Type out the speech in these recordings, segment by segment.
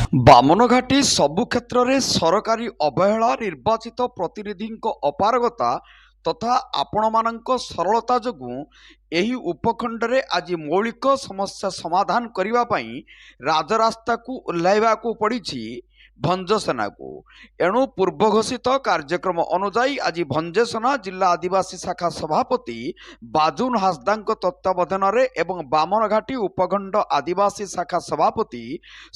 ବାମନଘାଟି ସବୁ କ୍ଷେତ୍ରରେ ସରକାରୀ ଅବହେଳା, ନିର୍ବାଚିତ ପ୍ରତିନିଧିଙ୍କ ଅପାରଗତା ତଥା ଆପଣମାନଙ୍କ ସରଳତା ଯୋଗୁଁ ଏହି ଉପଖଣ୍ଡରେ ଆଜି ମୌଳିକ ସମସ୍ୟା ସମାଧାନ କରିବା ପାଇଁ ରାଜରାସ୍ତାକୁ ଓହ୍ଲାଇବାକୁ ପଡ଼ିଛି ଭଞ୍ଜସେନାକୁ। ଏଣୁ ପୂର୍ବ ଘୋଷିତ କାର୍ଯ୍ୟକ୍ରମ ଅନୁଯାୟୀ ଆଜି ଭଞ୍ଜସେନା ଜିଲ୍ଲା ଆଦିବାସୀ ଶାଖା ସଭାପତି ବାଜୁନ ହାସଦାଙ୍କ ତତ୍ତ୍ୱାବଧାନରେ ଏବଂ ବାମନଘାଟି ଉପଖଣ୍ଡ ଆଦିବାସୀ ଶାଖା ସଭାପତି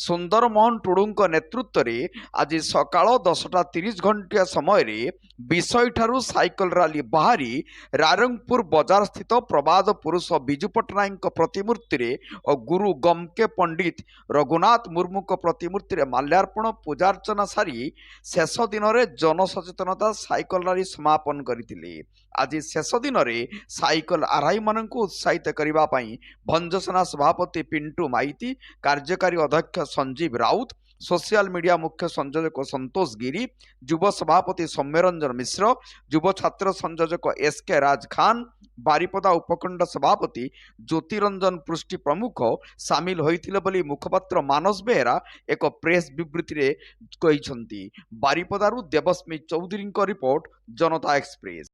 ସୁନ୍ଦର ମୋହନ ଟୁଡୁଙ୍କ ନେତୃତ୍ୱରେ ଆଜି ସକାଳ 10:30 ଘଣ୍ଟିଆ ସମୟରେ ବିଷୟଠାରୁ ସାଇକେଲ ରାଲି ବାହାରି ରାରଙ୍ଗପୁର ବଜାର ସ୍ଥିତ ପ୍ରବାଦ ପୁରୁଷ ବିଜୁ ପଟ୍ଟନାୟକଙ୍କ ପ୍ରତିମୂର୍ତ୍ତିରେ ଓ ଗୁରୁ ଗମକେ ପଣ୍ଡିତ ରଘୁନାଥ ମୁର୍ମୁଙ୍କ ପ୍ରତିମୂର୍ତ୍ତିରେ ମାଲ୍ୟାର୍ପଣ ପୂଜାର୍ଚ୍ଚନା ସାରି ଶେଷ ଦିନରେ ଜନସଚେତନତା ସାଇକେଲ ରାଲି ସମାପନ କରିଥିଲେ। ଆଜି ଶେଷ ଦିନରେ ସାଇକେଲ ଆରୋହୀମାନଙ୍କୁ ଉତ୍ସାହିତ କରିବା ପାଇଁ ଭଞ୍ଜସେନା ସଭାପତି ପିଣ୍ଟୁ ମାଇତି, କାର୍ଯ୍ୟକାରୀ ଅଧ୍ୟକ୍ଷ ସଞ୍ଜୀବ ରାଉତ, सोशल मीडिया मुख्य संयोजक संतोष गिरी, युव सभापति सौम्यरंजन मिश्र, युव छात्र संयोजक एसके राज खान, बारिपदा उपखंड सभापति ज्योतिरंजन पृष्टि प्रमुख सामिल होइथिले बोली मुखपात्र मानस बेहेरा एक प्रेस विवृत्ति रे कहिसंती। बारिपदारु देवस्मी चौधरी रिपोर्ट, जनता एक्सप्रेस।